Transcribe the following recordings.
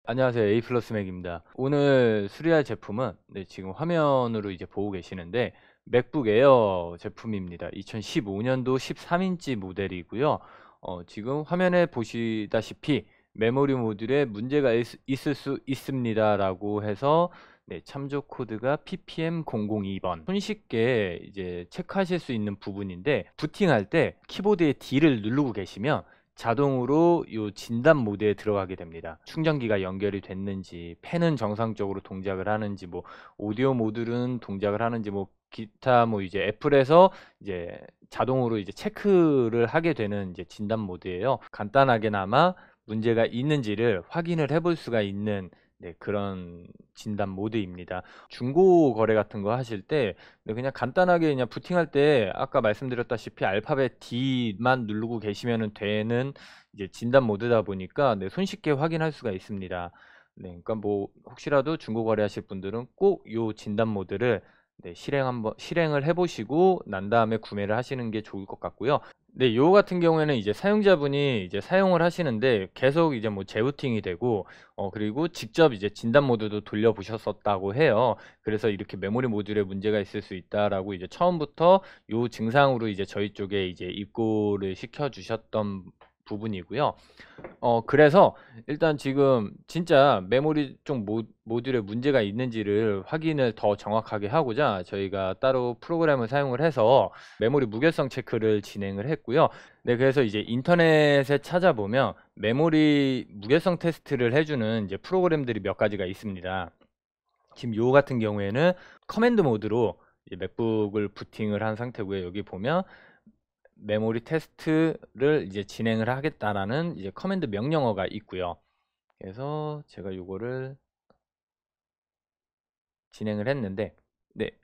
안녕하세요. A 플러스 맥입니다. 오늘 수리할 제품은 지금 화면으로 이제 보고 계시는데 맥북 에어 제품입니다. 2015년도 13인치 모델이고요. 지금 화면에 보시다시피 메모리 모듈에 문제가 있을 수 있습니다라고 해서 참조 코드가 ppm002번. 손쉽게 이제 체크하실 수 있는 부분인데, 부팅할 때 키보드의 D를 누르고 계시면 자동으로 요 진단 모드에 들어가게 됩니다. 충전기가 연결이 됐는지, 펜은 정상적으로 동작을 하는지, 뭐 오디오 모듈은 동작을 하는지, 뭐 기타 뭐 이제 애플에서 이제 자동으로 이제 체크를 하게 되는 이제 진단 모드예요. 간단하게나마 문제가 있는지를 확인을 해볼 수가 있는 그런 진단 모드입니다. 중고 거래 같은 거 하실 때 그냥 간단하게 그냥 부팅할 때 아까 말씀드렸다시피 알파벳 D만 누르고 계시면 되는 이제 진단 모드다 보니까 손쉽게 확인할 수가 있습니다. 그러니까 뭐 혹시라도 중고 거래하실 분들은 꼭 요 진단 모드를 실행을 해보시고 난 다음에 구매를 하시는 게 좋을 것 같고요. 요 같은 경우에는 이제 사용자분이 이제 사용을 하시는데 계속 이제 뭐 재부팅이 되고, 그리고 직접 이제 진단 모드도 돌려보셨었다고 해요. 그래서 이렇게 메모리 모듈에 문제가 있을 수 있다라고 이제 처음부터 요 증상으로 이제 저희 쪽에 이제 입고를 시켜 주셨던 부분이고요. 그래서 일단 지금 진짜 메모리 쪽 모듈에 문제가 있는지를 확인을 더 정확하게 하고자 저희가 따로 프로그램을 사용을 해서 메모리 무결성 체크를 진행을 했고요. 그래서 이제 인터넷에 찾아보면 메모리 무결성 테스트를 해주는 이제 프로그램들이 몇 가지가 있습니다. 지금 요 같은 경우에는 커맨드 모드로 이제 맥북을 부팅을 한 상태고요. 여기 보면 메모리 테스트를 이제 진행을 하겠다라는 이제 커맨드 명령어가 있고요. 그래서 제가 요거를 진행을 했는데,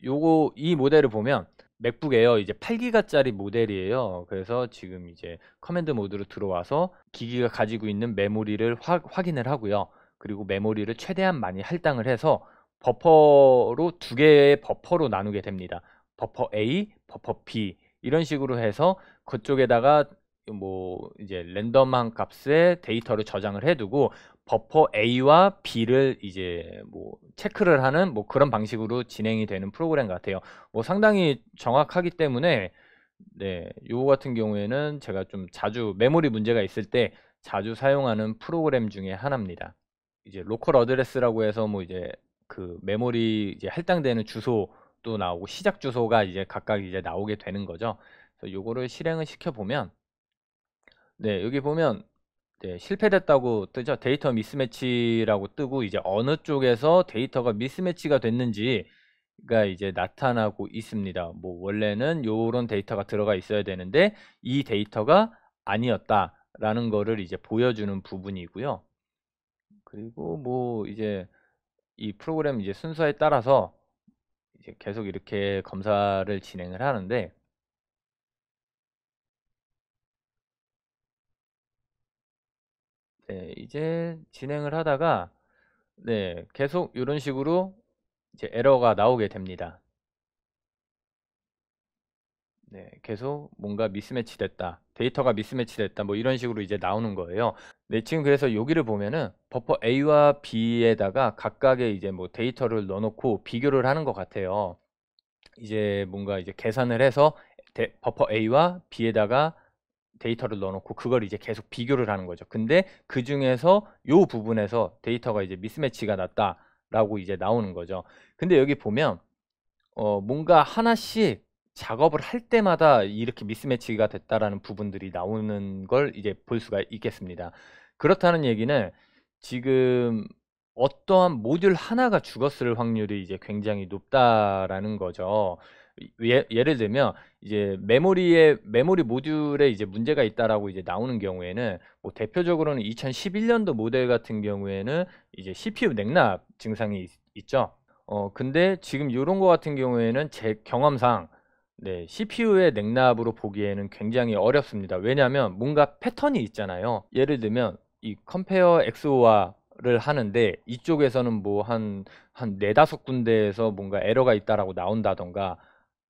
요거 이 모델을 보면 맥북 에어 이제 8기가짜리 모델이에요. 그래서 지금 이제 커맨드 모드로 들어와서 기기가 가지고 있는 메모리를 확인을 하고요. 그리고 메모리를 최대한 많이 할당을 해서 버퍼로 두 개의 버퍼로 나누게 됩니다. 버퍼 A, 버퍼 B 이런 식으로 해서 그쪽에다가 뭐 이제 랜덤한 값의 데이터를 저장을 해두고 버퍼 A와 B를 이제 뭐 체크를 하는 뭐 그런 방식으로 진행이 되는 프로그램 같아요. 뭐 상당히 정확하기 때문에 요거 같은 경우에는 제가 좀 자주 메모리 문제가 있을 때 자주 사용하는 프로그램 중에 하나입니다. 이제 로컬 어드레스라고 해서 뭐 이제 그 메모리 이제 할당되는 주소도 나오고 시작 주소가 이제 각각 이제 나오게 되는 거죠. 그래서 요거를 실행을 시켜 보면 여기 보면 실패됐다고 뜨죠. 데이터 미스매치라고 뜨고 이제 어느 쪽에서 데이터가 미스매치가 됐는지가 이제 나타나고 있습니다. 뭐 원래는 요런 데이터가 들어가 있어야 되는데 이 데이터가 아니었다라는 거를 이제 보여주는 부분이고요. 그리고 뭐 이제 이 프로그램 이제 순서에 따라서 이제 계속 이렇게 검사를 진행을 하는데, 이제 진행을 하다가 계속 이런 식으로 이제 에러가 나오게 됩니다. 계속 뭔가 미스매치 됐다. 데이터가 미스매치 됐다. 뭐 이런 식으로 이제 나오는 거예요. 지금 그래서 여기를 보면은 버퍼 A와 B에다가 각각의 이제 뭐 데이터를 넣어놓고 비교를 하는 것 같아요. 이제 뭔가 이제 계산을 해서 버퍼 A와 B에다가 데이터를 넣어놓고 그걸 이제 계속 비교를 하는 거죠. 근데 그 중에서 요 부분에서 데이터가 이제 미스매치가 났다라고 이제 나오는 거죠. 근데 여기 보면 뭔가 하나씩 작업을 할 때마다 이렇게 미스매치가 됐다라는 부분들이 나오는 걸 이제 볼 수가 있겠습니다. 그렇다는 얘기는 지금 어떠한 모듈 하나가 죽었을 확률이 이제 굉장히 높다라는 거죠. 예를 들면 이제 메모리 모듈에 이제 문제가 있다라고 이제 나오는 경우에는 뭐 대표적으로는 2011년도 모델 같은 경우에는 이제 CPU 냉납 증상이 있죠. 근데 지금 요런 거 같은 경우에는 제 경험상 CPU의 냉납으로 보기에는 굉장히 어렵습니다. 왜냐하면 뭔가 패턴이 있잖아요. 예를 들면 이 컴페어 XOR를 하는데 이쪽에서는 뭐 한 네다섯 군데에서 뭔가 에러가 있다라고 나온다던가,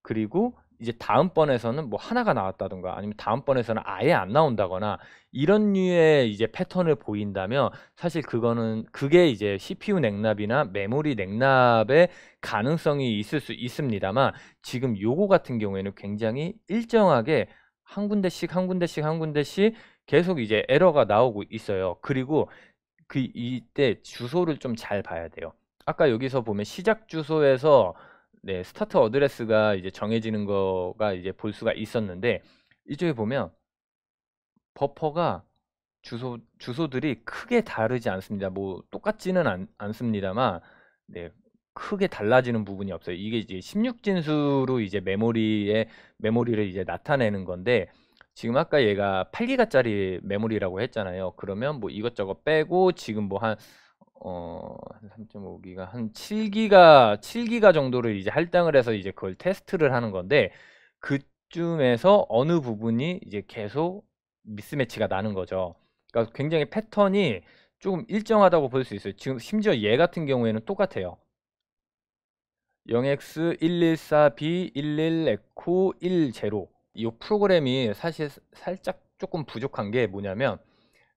그리고 이제 다음번에서는 뭐 하나가 나왔다던가 아니면 다음번에서는 아예 안 나온다거나 이런 류의 이제 패턴을 보인다면 사실 그게 이제 CPU 냉납이나 메모리 냉납의 가능성이 있을 수 있습니다만 지금 요거 같은 경우에는 굉장히 일정하게 한 군데씩 한 군데씩 한 군데씩 계속 이제 에러가 나오고 있어요. 그리고 이때 주소를 좀 잘 봐야 돼요. 아까 여기서 보면 시작 주소에서 네, 스타트 어드레스가 이제 정해지는 거가 이제 볼 수가 있었는데 이쪽에 보면 버퍼가 주소들이 크게 다르지 않습니다. 뭐 똑같지는 않습니다만 네, 크게 달라지는 부분이 없어요. 이게 이제 16진수로 이제 메모리를 이제 나타내는 건데 지금 아까 얘가 8기가짜리 메모리라고 했잖아요. 그러면 뭐 이것저것 빼고 지금 뭐 한 3.5기가 한 7기가 정도를 이제 할당을 해서 이제 그걸 테스트를 하는 건데 그쯤에서 어느 부분이 이제 계속 미스매치가 나는 거죠. 그러니까 굉장히 패턴이 조금 일정하다고 볼 수 있어요. 지금 심지어 얘 같은 경우에는 똑같아요. 0x114b 11 에코 10. 이 프로그램이 사실 살짝 조금 부족한 게 뭐냐면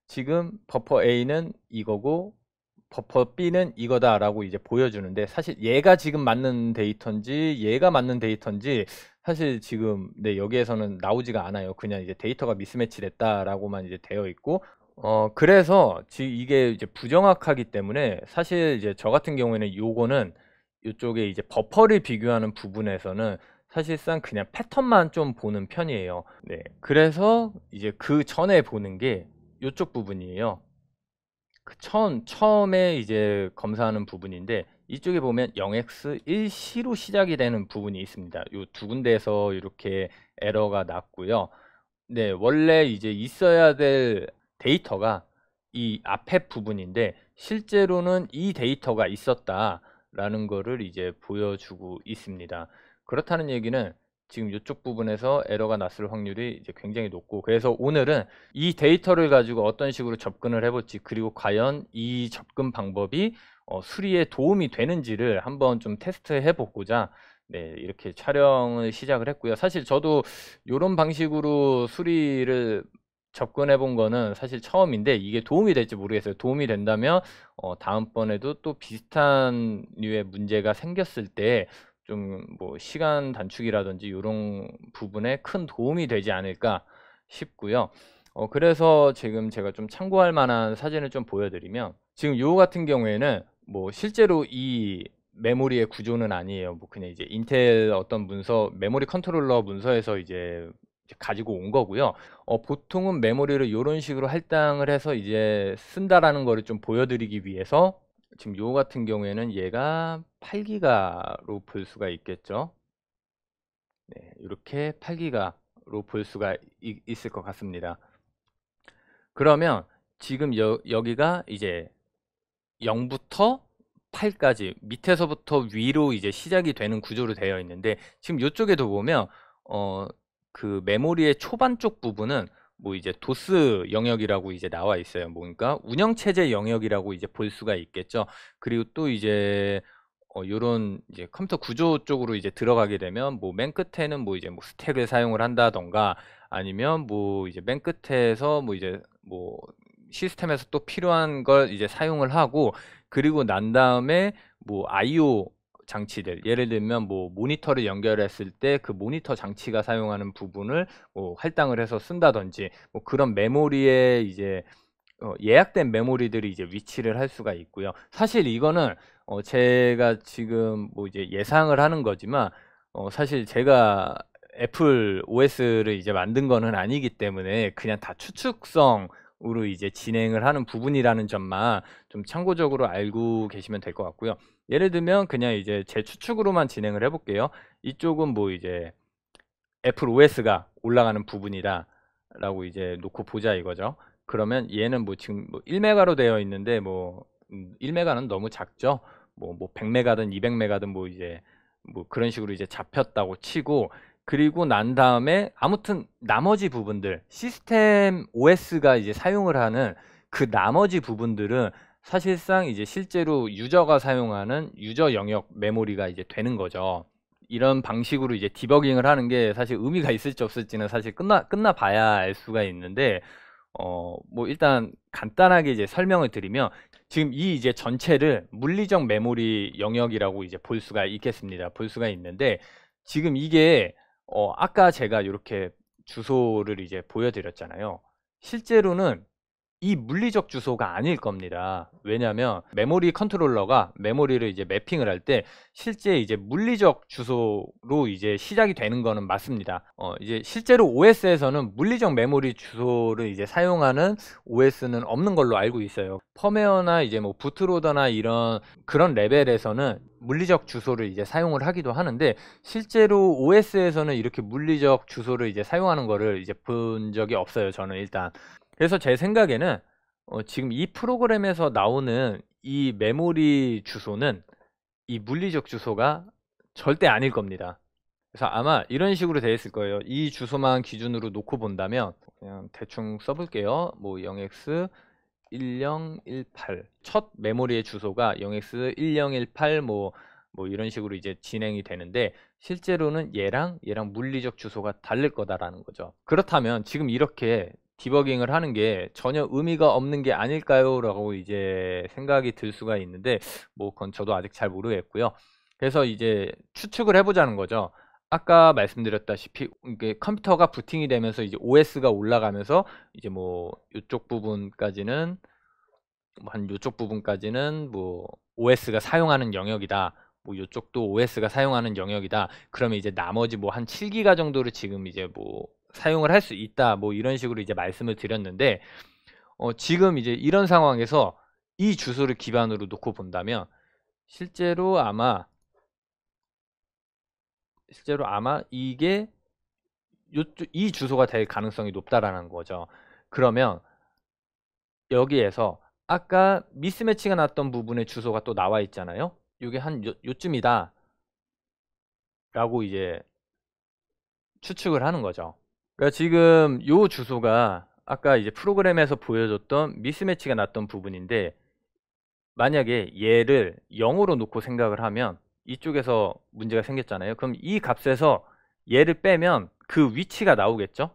지금 버퍼 A는 이거고 버퍼 B는 이거다라고 이제 보여주는데 사실 얘가 지금 맞는 데이터인지 얘가 맞는 데이터인지 사실 지금 네, 여기에서는 나오지가 않아요. 그냥 이제 데이터가 미스매치 됐다라고만 이제 되어 있고 그래서 지금 이게 이제 부정확하기 때문에 사실 이제 저 같은 경우에는 요거는 이쪽에 이제 버퍼를 비교하는 부분에서는 사실상 그냥 패턴만 좀 보는 편이에요. 네. 그래서 이제 그 전에 보는 게 이쪽 부분이에요. 처음에 이제 검사하는 부분인데 이쪽에 보면 0x1c로 시작이 되는 부분이 있습니다. 요 두 군데에서 이렇게 에러가 났고요. 네, 원래 이제 있어야 될 데이터가 이 앞에 부분인데 실제로는 이 데이터가 있었다라는 거를 이제 보여주고 있습니다. 그렇다는 얘기는 지금 이쪽 부분에서 에러가 났을 확률이 이제 굉장히 높고 그래서 오늘은 이 데이터를 가지고 어떤 식으로 접근을 해볼지 그리고 과연 이 접근 방법이 수리에 도움이 되는지를 한번 좀 테스트해 보고자 네, 이렇게 촬영을 시작을 했고요. 사실 저도 이런 방식으로 수리를 접근해 본 거는 사실 처음인데 이게 도움이 될지 모르겠어요. 도움이 된다면 다음번에도 또 비슷한 류의 문제가 생겼을 때 좀 뭐 시간 단축이라든지 이런 부분에 큰 도움이 되지 않을까 싶고요. 그래서 지금 제가 좀 참고할 만한 사진을 좀 보여드리면 지금 요 같은 경우에는 뭐 실제로 이 메모리의 구조는 아니에요. 뭐 그냥 이제 인텔 어떤 문서, 메모리 컨트롤러 문서에서 이제 가지고 온 거고요. 보통은 메모리를 이런 식으로 할당을 해서 이제 쓴다라는 거를 좀 보여드리기 위해서 지금 요 같은 경우에는 얘가 8기가로 볼 수가 있겠죠. 네, 이렇게 8기가로 볼 수가 있을 것 같습니다. 그러면 지금 여기가 이제 0부터 8까지 밑에서부터 위로 이제 시작이 되는 구조로 되어 있는데 지금 이쪽에도 보면 그 메모리의 초반 쪽 부분은 뭐 이제 도스 영역이라고 이제 나와 있어요. 뭔가 운영체제 영역이라고 이제 볼 수가 있겠죠. 그리고 또 이제 요런 이제 컴퓨터 구조 쪽으로 이제 들어가게 되면 뭐 맨 끝에는 뭐 이제 뭐 스택을 사용을 한다던가 아니면 뭐 이제 맨 끝에서 뭐 이제 뭐 시스템에서 또 필요한 걸 이제 사용을 하고 그리고 난 다음에 뭐 IO 장치들 예를 들면 뭐 모니터를 연결했을 때 그 모니터 장치가 사용하는 부분을 뭐 할당을 해서 쓴다든지 뭐 그런 메모리에 이제 예약된 메모리들이 이제 위치를 할 수가 있고요. 사실 이거는 제가 지금 뭐 이제 예상을 하는 거지만 사실 제가 애플 OS를 이제 만든 거는 아니기 때문에 그냥 다 추측성으로 이제 진행을 하는 부분이라는 점만 좀 참고적으로 알고 계시면 될 것 같고요. 예를 들면 그냥 이제 제 추측으로만 진행을 해볼게요. 이쪽은 뭐 이제 애플 OS가 올라가는 부분이다 라고 이제 놓고 보자 이거죠. 그러면 얘는 뭐 지금 뭐 1메가로 되어 있는데 뭐 1메가는 너무 작죠. 뭐 100메가든 200메가든 뭐 이제 뭐 그런 식으로 이제 잡혔다고 치고 그리고 난 다음에 아무튼 나머지 부분들 시스템 OS가 이제 사용을 하는 그 나머지 부분들은 사실상 이제 실제로 유저가 사용하는 유저 영역 메모리가 이제 되는 거죠. 이런 방식으로 이제 디버깅을 하는 게 사실 의미가 있을지 없을지는 사실 끝나 봐야 알 수가 있는데, 뭐 일단 간단하게 이제 설명을 드리면, 지금 이 이제 전체를 물리적 메모리 영역이라고 이제 볼 수가 있겠습니다. 볼 수가 있는데, 지금 이게 아까 제가 이렇게 주소를 이제 보여드렸잖아요. 실제로는 이 물리적 주소가 아닐 겁니다. 왜냐하면 메모리 컨트롤러가 메모리를 이제 매핑을 할 때 실제 이제 물리적 주소로 이제 시작이 되는 거는 맞습니다. 이제 실제로 OS에서는 물리적 메모리 주소를 이제 사용하는 OS는 없는 걸로 알고 있어요. 펌웨어나 이제 뭐 부트로더나 이런 그런 레벨에서는 물리적 주소를 이제 사용을 하기도 하는데, 실제로 OS에서는 이렇게 물리적 주소를 이제 사용하는 거를 이제 본 적이 없어요, 저는 일단. 그래서 제 생각에는 지금 이 프로그램에서 나오는 이 메모리 주소는 이 물리적 주소가 절대 아닐 겁니다. 그래서 아마 이런 식으로 되어 있을 거예요. 이 주소만 기준으로 놓고 본다면 그냥 대충 써볼게요. 뭐 0x1018 첫 메모리의 주소가 0x1018 뭐 이런 식으로 이제 진행이 되는데, 실제로는 얘랑 물리적 주소가 다를 거다라는 거죠. 그렇다면 지금 이렇게 디버깅을 하는 게 전혀 의미가 없는 게 아닐까요? 라고 이제 생각이 들 수가 있는데, 뭐 그건 저도 아직 잘 모르겠고요. 그래서 이제 추측을 해보자는 거죠. 아까 말씀드렸다시피 이게 컴퓨터가 부팅이 되면서 이제 OS가 올라가면서 이제 뭐 이쪽 부분까지는 한 이쪽 부분까지는 뭐 OS가 사용하는 영역이다. 뭐 이쪽도 OS가 사용하는 영역이다. 그러면 이제 나머지 뭐 한 7기가 정도를 지금 이제 뭐 사용을 할 수 있다. 뭐 이런 식으로 이제 말씀을 드렸는데, 지금 이제 이런 상황에서 이 주소를 기반으로 놓고 본다면 실제로 아마 이게 이 주소가 될 가능성이 높다라는 거죠. 그러면 여기에서 아까 미스매치가 났던 부분의 주소가 또 나와 있잖아요. 이게 한 요쯤이다 라고 이제 추측을 하는 거죠. 그러니까 지금 요 주소가 아까 이제 프로그램에서 보여줬던 미스매치가 났던 부분인데, 만약에 얘를 0으로 놓고 생각을 하면 이쪽에서 문제가 생겼잖아요. 그럼 이 값에서 얘를 빼면 그 위치가 나오겠죠?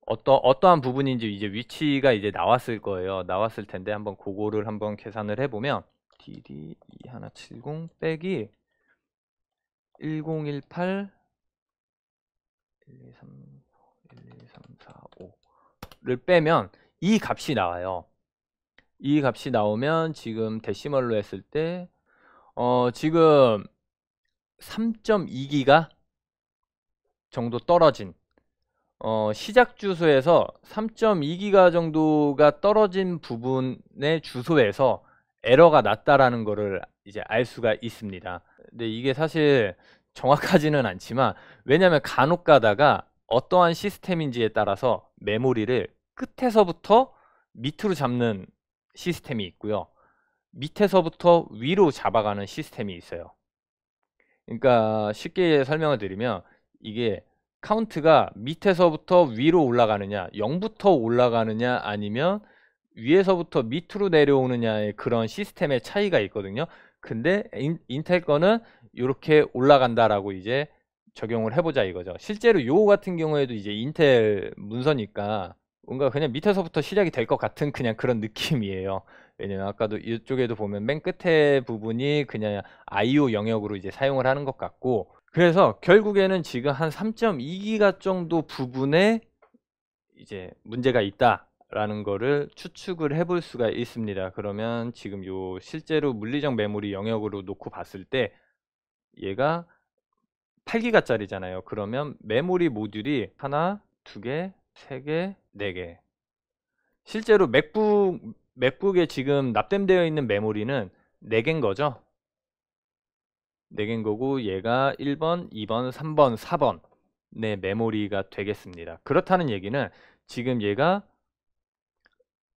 어떠한 부분인지 이제 위치가 이제 나왔을 거예요. 나왔을 텐데 한번 그거를 한번 계산을 해보면 DD2170 빼기 1018 123 12345를 빼면 이 값이 나와요. 이 값이 나오면 지금 데시멀로 했을 때 지금 3.2기가 정도 떨어진 시작 주소에서 3.2기가 정도가 떨어진 부분의 주소에서 에러가 났다라는 거를 이제 알 수가 있습니다. 근데 이게 사실 정확하지는 않지만, 왜냐면 간혹 가다가 어떠한 시스템인지에 따라서 메모리를 끝에서부터 밑으로 잡는 시스템이 있고요. 밑에서부터 위로 잡아가는 시스템이 있어요. 그러니까 쉽게 설명을 드리면 이게 카운트가 밑에서부터 위로 올라가느냐, 0부터 올라가느냐, 아니면 위에서부터 밑으로 내려오느냐의 그런 시스템의 차이가 있거든요. 근데 인텔 거는 이렇게 올라간다라고 이제 적용을 해보자 이거죠. 실제로 요 같은 경우에도 이제 인텔 문서니까 뭔가 그냥 밑에서부터 시작이 될 것 같은 그냥 그런 느낌이에요. 왜냐면 아까도 이쪽에도 보면 맨 끝에 부분이 그냥 IO 영역으로 이제 사용을 하는 것 같고, 그래서 결국에는 지금 한 3.2기가 정도 부분에 이제 문제가 있다라는 거를 추측을 해볼 수가 있습니다. 그러면 지금 요 실제로 물리적 메모리 영역으로 놓고 봤을 때 얘가 8기가짜리잖아요. 그러면 메모리 모듈이 하나, 두 개, 세 개, 네 개. 실제로 맥북에 지금 납땜되어 있는 메모리는 4개인 거죠. 4개인 거고 얘가 1번, 2번, 3번, 4번 네, 메모리가 되겠습니다. 그렇다는 얘기는 지금 얘가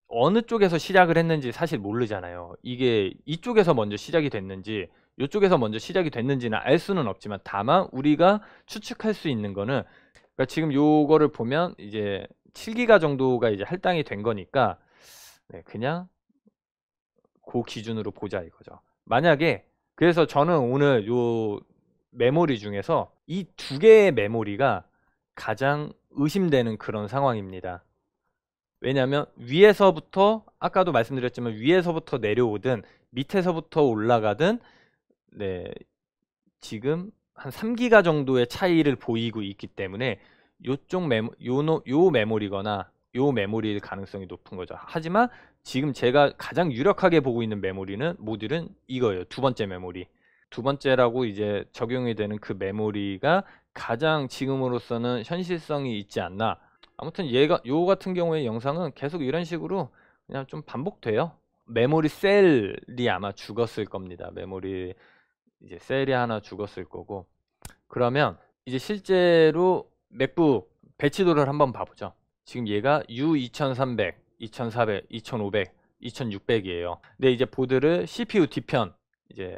어느 쪽에서 시작을 했는지 사실 모르잖아요. 이게 이쪽에서 먼저 시작이 됐는지 이쪽에서 먼저 시작이 됐는지는 알 수는 없지만, 다만 우리가 추측할 수 있는 거는, 그러니까 지금 요거를 보면 이제 7기가 정도가 이제 할당이 된 거니까 네, 그냥 그 기준으로 보자 이거죠. 만약에, 그래서 저는 오늘 요 메모리 중에서 이 두 개의 메모리가 가장 의심되는 그런 상황입니다. 왜냐하면 위에서부터 아까도 말씀드렸지만 위에서부터 내려오든 밑에서부터 올라가든 네, 지금 한 3기가 정도의 차이를 보이고 있기 때문에 요쪽 요 메모리거나 요 메모리일 가능성이 높은 거죠. 하지만 지금 제가 가장 유력하게 보고 있는 메모리는 모듈은 이거예요. 두 번째 메모리. 두 번째라고 이제 적용이 되는 그 메모리가 가장 지금으로서는 현실성이 있지 않나. 아무튼 요 같은 경우의 영상은 계속 이런 식으로 그냥 좀 반복돼요. 메모리 셀이 아마 죽었을 겁니다. 메모리 이제 셀이 하나 죽었을 거고. 그러면 이제 실제로 맥북 배치도를 한번 봐보죠. 지금 얘가 U2300, 2400, 2500, 2600이에요. 근데 이제 보드를 CPU 뒤편, 이제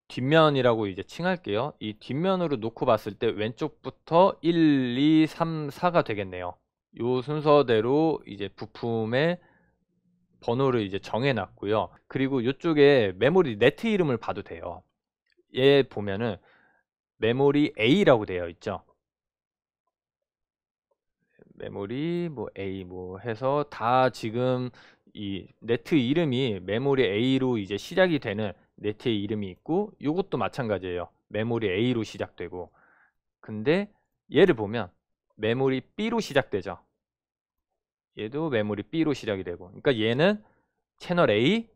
뒷면이라고 이제 칭할게요. 이 뒷면으로 놓고 봤을 때 왼쪽부터 1, 2, 3, 4가 되겠네요. 요 순서대로 이제 부품의 번호를 이제 정해 놨고요. 그리고 이쪽에 메모리 네트 이름을 봐도 돼요. 얘 보면은 메모리 A라고 되어 있죠. 메모리 뭐 A 뭐 해서 다 지금 이 네트 이름이 메모리 A로 이제 시작이 되는 네트의 이름이 있고, 요것도 마찬가지예요. 메모리 A로 시작되고. 근데 얘를 보면 메모리 B로 시작되죠. 얘도 메모리 B로 시작이 되고. 그러니까 얘는 채널 A,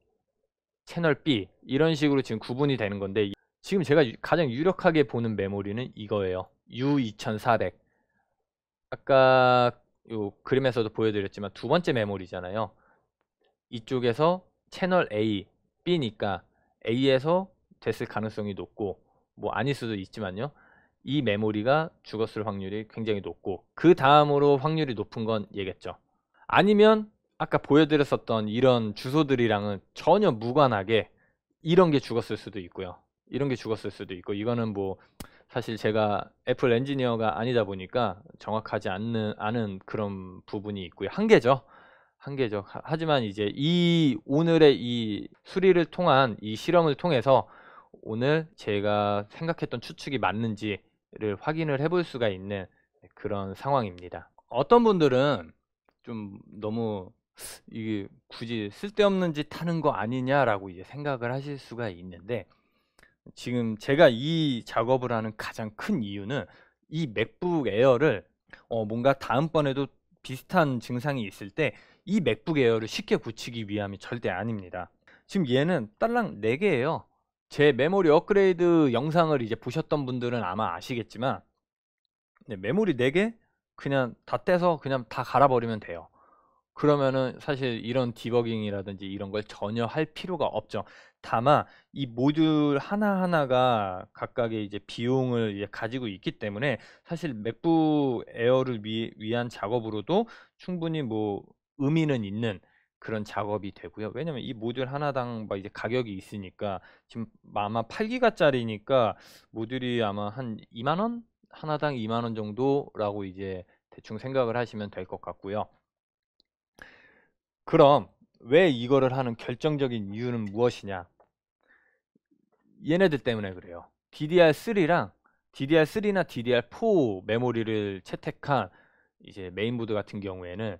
채널 B 이런 식으로 지금 구분이 되는 건데, 지금 제가 가장 유력하게 보는 메모리는 이거예요. U2400. 아까 요 그림에서도 보여드렸지만 두 번째 메모리잖아요. 이쪽에서 채널 A, B니까 A에서 됐을 가능성이 높고, 뭐 아닐 수도 있지만요. 이 메모리가 죽었을 확률이 굉장히 높고, 그 다음으로 확률이 높은 건 얘겠죠. 아니면 아까 보여드렸었던 이런 주소들이랑은 전혀 무관하게 이런 게 죽었을 수도 있고요. 이런 게 죽었을 수도 있고, 이거는 뭐 사실 제가 애플 엔지니어가 아니다 보니까 정확하지 않은 그런 부분이 있고요. 한계죠. 한계죠. 하지만 이제 이 오늘의 이 수리를 통한 이 실험을 통해서 오늘 제가 생각했던 추측이 맞는지를 확인을 해볼 수가 있는 그런 상황입니다. 어떤 분들은 좀 너무 이게 굳이 쓸데없는 짓 하는 거 아니냐라고 이제 생각을 하실 수가 있는데, 지금 제가 이 작업을 하는 가장 큰 이유는 이 맥북 에어를 뭔가 다음번에도 비슷한 증상이 있을 때 이 맥북 에어를 쉽게 고치기 위함이 절대 아닙니다. 지금 얘는 딸랑 4개예요. 제 메모리 업그레이드 영상을 이제 보셨던 분들은 아마 아시겠지만, 네, 메모리 4개 그냥 다 떼서 그냥 다 갈아버리면 돼요. 그러면은 사실 이런 디버깅이라든지 이런 걸 전혀 할 필요가 없죠. 다만 이 모듈 하나하나가 각각의 이제 비용을 이제 가지고 있기 때문에 사실 맥북 에어를 위한 작업으로도 충분히 뭐 의미는 있는 그런 작업이 되고요. 왜냐면 이 모듈 하나당 막 이제 가격이 있으니까, 지금 아마 8기가짜리니까 모듈이 아마 한 2만 원? 하나당 2만 원 정도라고 이제 대충 생각을 하시면 될 것 같고요. 그럼 왜 이거를 하는 결정적인 이유는 무엇이냐? 얘네들 때문에 그래요. DDR3나 DDR4 메모리를 채택한 이제 메인보드 같은 경우에는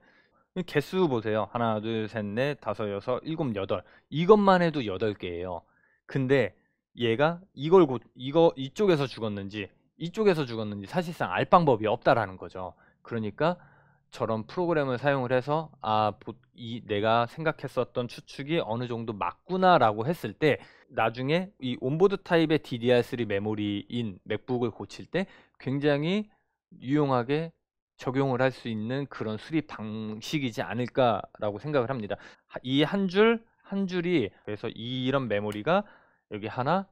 개수 보세요. 하나, 둘, 셋, 넷, 다섯, 여섯, 일곱, 여덟. 이것만 해도 8개예요. 근데 얘가 이쪽에서 죽었는지 이쪽에서 죽었는지 사실상 알 방법이 없다라는 거죠. 그러니까 저런 프로그램을 사용을 해서 내가 생각했었던 추측이 어느 정도 맞구나라고 했을 때, 나중에 이 온보드 타입의 DDR3 메모리인 맥북을 고칠 때 굉장히 유용하게 적용을 할 수 있는 그런 수리 방식이지 않을까라고 생각을 합니다. 이 한 줄이 그래서 이런 메모리가 여기 하나,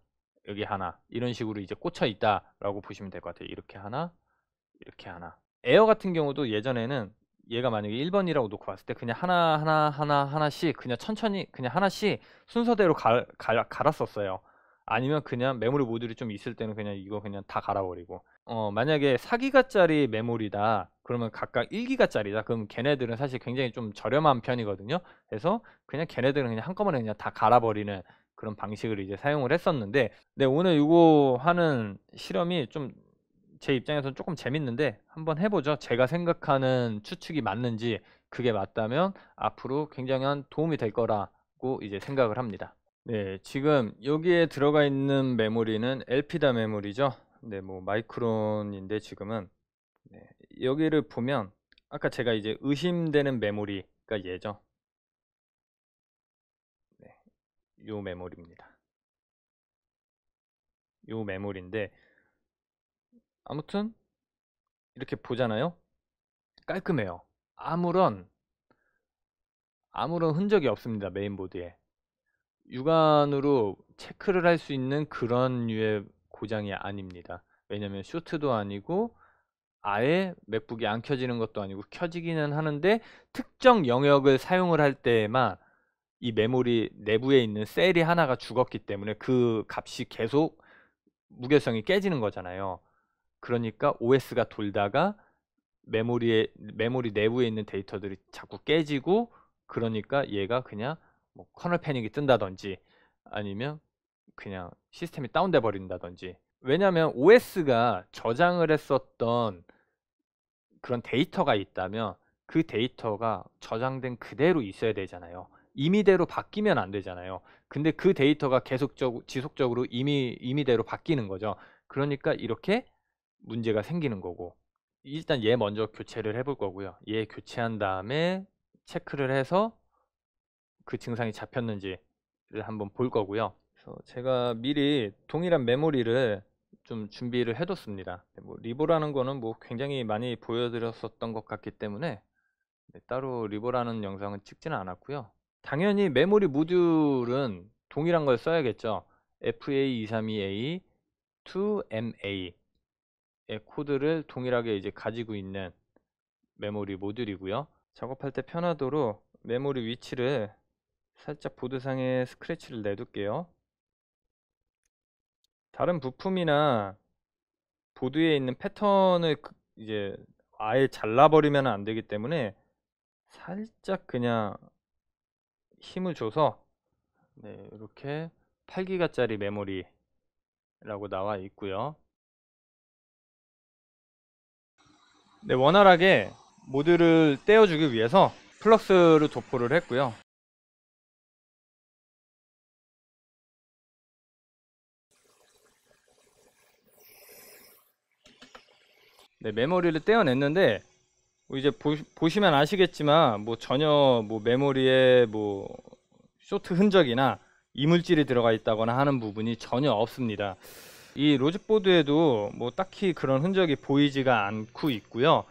여기 하나 이런 식으로 이제 꽂혀 있다라고 보시면 될 것 같아요. 이렇게 하나, 이렇게 하나. 에어 같은 경우도 예전에는 얘가 만약에 1번이라고 놓고 봤을 때 그냥 하나씩 그냥 천천히 그냥 하나씩 순서대로 갈았었어요. 아니면 그냥 메모리 모듈이 좀 있을 때는 그냥 이거 그냥 다 갈아버리고, 만약에 4기가짜리 메모리다 그러면 각각 1기가짜리다 그럼 걔네들은 사실 굉장히 좀 저렴한 편이거든요. 그래서 그냥 걔네들은 그냥 한꺼번에 그냥 다 갈아버리는 그런 방식을 이제 사용을 했었는데, 네, 오늘 이거 하는 실험이 좀 제 입장에서는 조금 재밌는데 한번 해보죠. 제가 생각하는 추측이 맞는지, 그게 맞다면 앞으로 굉장한 도움이 될 거라고 이제 생각을 합니다. 네, 지금 여기에 들어가 있는 메모리는 엘피다 메모리죠. 네, 뭐 마이크론인데 지금은, 네, 여기를 보면 아까 제가 이제 의심되는 메모리가 얘죠. 네, 요 메모리입니다. 요 메모리인데 아무튼 이렇게 보잖아요. 깔끔해요. 아무런 흔적이 없습니다. 메인보드에. 육안으로 체크를 할 수 있는 그런 류의 고장이 아닙니다. 왜냐면 쇼트도 아니고 아예 맥북이 안 켜지는 것도 아니고 켜지기는 하는데, 특정 영역을 사용을 할 때에만 이 메모리 내부에 있는 셀이 하나가 죽었기 때문에 그 값이 계속 무결성이 깨지는 거잖아요. 그러니까 OS가 돌다가 메모리 내부에 있는 데이터들이 자꾸 깨지고, 그러니까 얘가 그냥 뭐 커널 패닉이 뜬다든지 아니면 그냥 시스템이 다운돼 버린다든지. 왜냐면 OS가 저장을 했었던 그런 데이터가 있다면 그 데이터가 저장된 그대로 있어야 되잖아요. 임의대로 바뀌면 안 되잖아요. 근데 그 데이터가 지속적으로 임의대로 바뀌는 거죠. 그러니까 이렇게 문제가 생기는 거고, 일단 얘 먼저 교체를 해볼 거고요. 얘 교체한 다음에 체크를 해서 그 증상이 잡혔는지를 한번 볼 거고요. 그래서 제가 미리 동일한 메모리를 좀 준비를 해뒀습니다. 뭐 리보라는 거는 뭐 굉장히 많이 보여드렸었던 것 같기 때문에, 네, 따로 리보라는 영상은 찍지는 않았고요. 당연히 메모리 모듈은 동일한 걸 써야겠죠. FA232A to MA의 코드를 동일하게 이제 가지고 있는 메모리 모듈이고요. 작업할 때 편하도록 메모리 위치를 살짝 보드상에 스크래치를 내둘게요. 다른 부품이나 보드에 있는 패턴을 이제 아예 잘라버리면 안 되기 때문에 살짝 그냥 힘을 줘서, 네, 이렇게 8기가짜리 메모리라고 나와 있고요. 네, 원활하게 모드를 떼어주기 위해서 플럭스를 도포를 했고요. 네, 메모리를 떼어냈는데 뭐 이제 보시면 아시겠지만 뭐 전혀 뭐 메모리에 뭐 쇼트 흔적이나 이물질이 들어가 있다거나 하는 부분이 전혀 없습니다. 이 로직보드에도 뭐 딱히 그런 흔적이 보이지가 않고 있고요.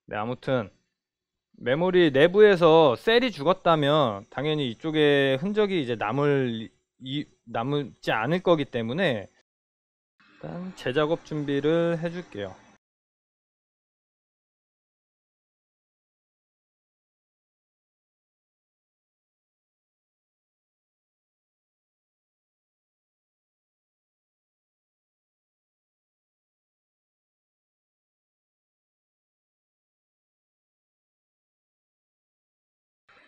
네, 아무튼 메모리 내부에서 셀이 죽었다면 당연히 이쪽에 흔적이 이제 남지 않을 거기 때문에 일단 재작업 준비를 해줄게요.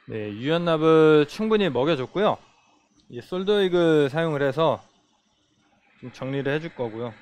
네, 유연납을 충분히 먹여줬고요. 이제 솔더익을 사용을 해서 좀 정리를 해줄 거고요.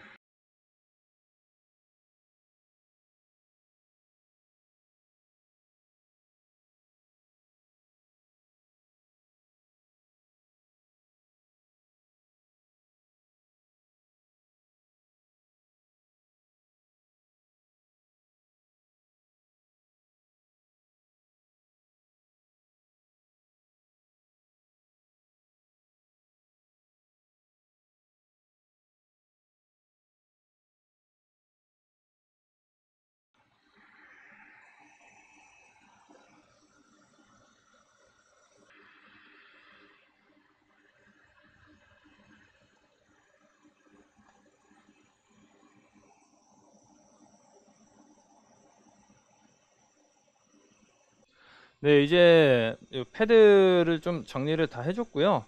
네, 이제 이 패드를 좀 정리를 다 해줬고요.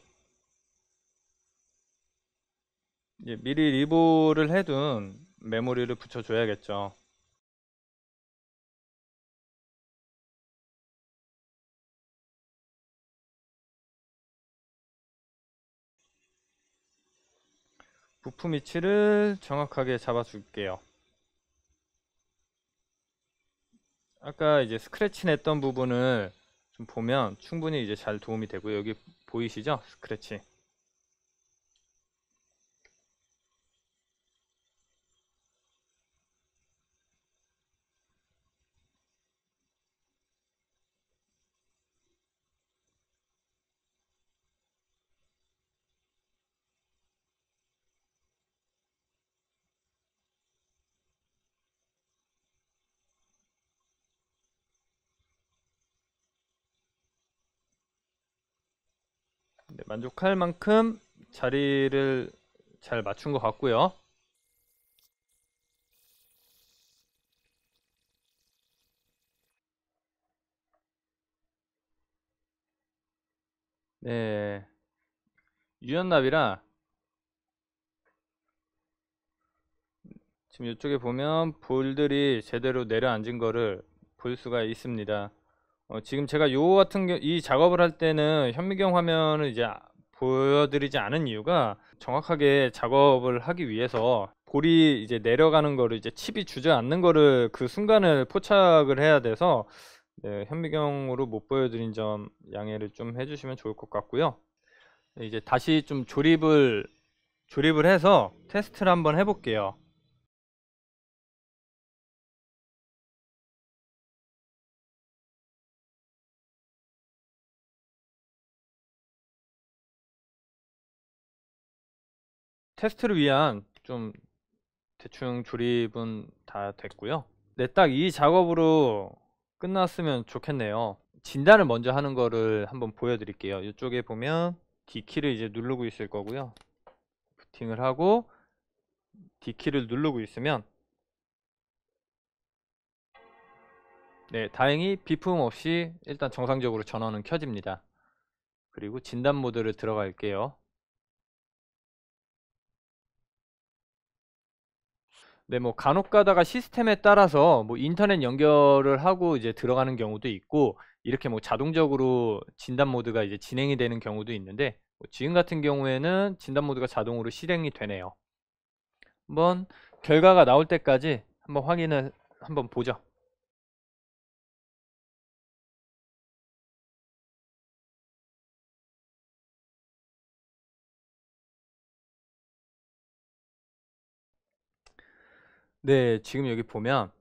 이제 미리 리보를 해둔 메모리를 붙여줘야겠죠. 부품 위치를 정확하게 잡아 줄게요. 아까 이제 스크래치 냈던 부분을 좀 보면 충분히 이제 잘 도움이 되고요. 여기 보이시죠? 스크래치. 네, 만족할 만큼 자리를 잘 맞춘 것 같고요. 네, 유연납이라 지금 이쪽에 보면 볼들이 제대로 내려앉은 거를 볼 수가 있습니다. 지금 제가 이 작업을 할 때는 현미경 화면을 이제 보여드리지 않은 이유가 정확하게 작업을 하기 위해서 볼이 이제 내려가는 거를 이제 칩이 주저앉는 거를 그 순간을 포착을 해야 돼서 네, 현미경으로 못 보여드린 점 양해를 좀 해주시면 좋을 것 같고요. 네, 이제 다시 좀 조립을 해서 테스트를 한번 해볼게요. 테스트를 위한 좀 대충 조립은 다 됐고요. 네, 딱 이 작업으로 끝났으면 좋겠네요. 진단을 먼저 하는 거를 한번 보여드릴게요. 이쪽에 보면 D키를 이제 누르고 있을 거고요. 부팅을 하고 D키를 누르고 있으면 네, 다행히 비품 없이 일단 정상적으로 전원은 켜집니다. 그리고 진단 모드를 들어갈게요. 네, 뭐 간혹 가다가 시스템에 따라서 뭐 인터넷 연결을 하고 이제 들어가는 경우도 있고 이렇게 뭐 자동적으로 진단 모드가 이제 진행이 되는 경우도 있는데 뭐 지금 같은 경우에는 진단 모드가 자동으로 실행이 되네요. 한번 결과가 나올 때까지 한번 확인을 한번 보죠. 네, 지금 여기 보면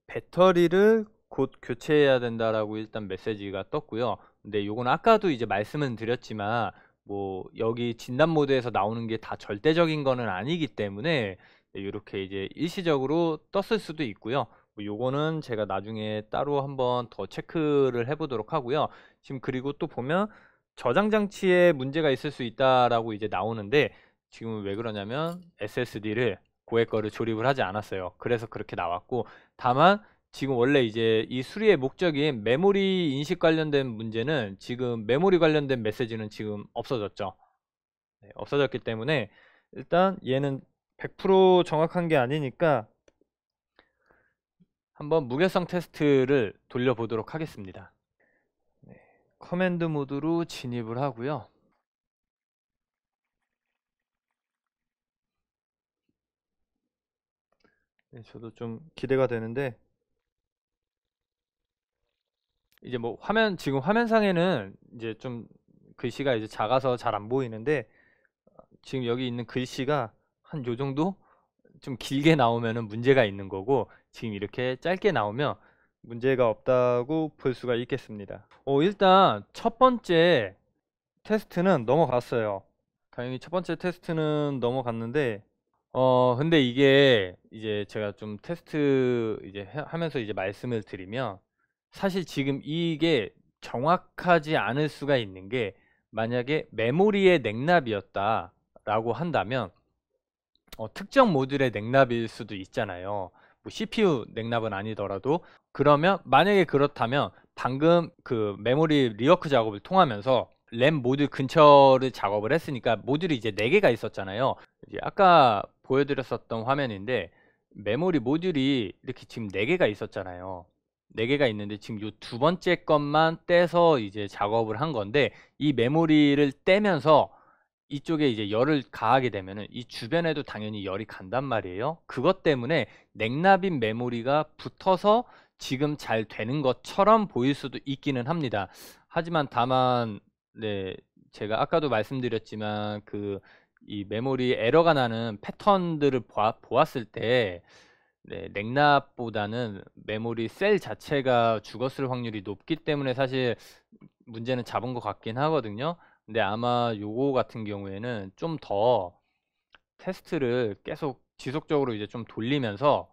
배터리를 곧 교체해야 된다라고 일단 메시지가 떴고요. 근데 요건 아까도 이제 말씀은 드렸지만 뭐 여기 진단 모드에서 나오는 게 다 절대적인 거는 아니기 때문에 이렇게 이제 일시적으로 떴을 수도 있고요. 뭐 요거는 제가 나중에 따로 한번 더 체크를 해보도록 하고요. 지금 그리고 또 보면 저장 장치에 문제가 있을 수 있다라고 이제 나오는데 지금은 왜 그러냐면 SSD를 고액 거를 조립을 하지 않았어요. 그래서 그렇게 나왔고 다만 지금 원래 이제 이 수리의 목적인 메모리 인식 관련된 문제는 지금 메모리 관련된 메시지는 지금 없어졌죠. 네, 없어졌기 때문에 일단 얘는 100% 정확한 게 아니니까 한번 무결성 테스트를 돌려보도록 하겠습니다. 네, 커맨드 모드로 진입을 하고요. 네, 저도 좀 기대가 되는데 이제 뭐 지금 화면상에는 이제 좀 글씨가 이제 작아서 잘 안 보이는데 지금 여기 있는 글씨가 한 요 정도 좀 길게 나오면은 문제가 있는 거고 지금 이렇게 짧게 나오면 문제가 없다고 볼 수가 있겠습니다. 일단 첫 번째 테스트는 넘어갔어요. 다행히 첫 번째 테스트는 넘어갔는데 근데 이게 이제 제가 좀 테스트 이제 하면서 이제 말씀을 드리면 사실 지금 이게 정확하지 않을 수가 있는 게 만약에 메모리의 냉납이었다라고 한다면 특정 모듈의 냉납일 수도 있잖아요. 뭐 CPU 냉납은 아니더라도 그러면 만약에 그렇다면 방금 그 메모리 리워크 작업을 통하면서 램 모듈 근처를 작업을 했으니까 모듈이 이제 4개가 있었잖아요. 이제 아까 보여드렸었던 화면인데 메모리 모듈이 이렇게 지금 4개가 있었잖아요. 4개가 있는데 지금 요 두 번째 것만 떼서 이제 작업을 한 건데 이 메모리를 떼면서 이쪽에 이제 열을 가하게 되면은 이 주변에도 당연히 열이 간단 말이에요. 그것 때문에 냉납인 메모리가 붙어서 지금 잘 되는 것처럼 보일 수도 있기는 합니다. 하지만 다만 네, 제가 아까도 말씀드렸지만 이 메모리 에러가 나는 패턴들을 보았을 때 네, 냉납보다는 메모리 셀 자체가 죽었을 확률이 높기 때문에 사실 문제는 잡은 것 같긴 하거든요. 근데 아마 요거 같은 경우에는 좀 더 테스트를 계속 지속적으로 이제 좀 돌리면서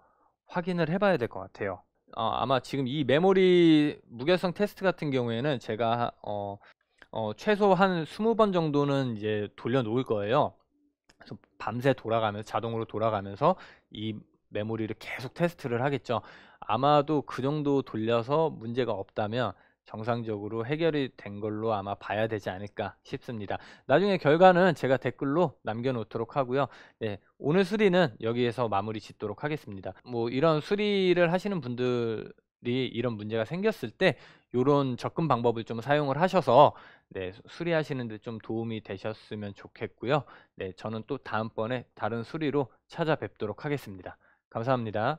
확인을 해봐야 될 것 같아요. 아마 지금 이 메모리 무결성 테스트 같은 경우에는 제가 최소 한 20번 정도는 이제 돌려 놓을 거예요. 그래서 밤새 돌아가면서 자동으로 돌아가면서 이 메모리를 계속 테스트를 하겠죠. 아마도 그 정도 돌려서 문제가 없다면 정상적으로 해결이 된 걸로 아마 봐야 되지 않을까 싶습니다. 나중에 결과는 제가 댓글로 남겨놓도록 하고요. 네, 오늘 수리는 여기에서 마무리 짓도록 하겠습니다. 뭐 이런 수리를 하시는 분들이 이런 문제가 생겼을 때 이런 접근 방법을 좀 사용을 하셔서 네, 수리하시는 데 좀 도움이 되셨으면 좋겠고요. 네, 저는 또 다음번에 다른 수리로 찾아뵙도록 하겠습니다. 감사합니다.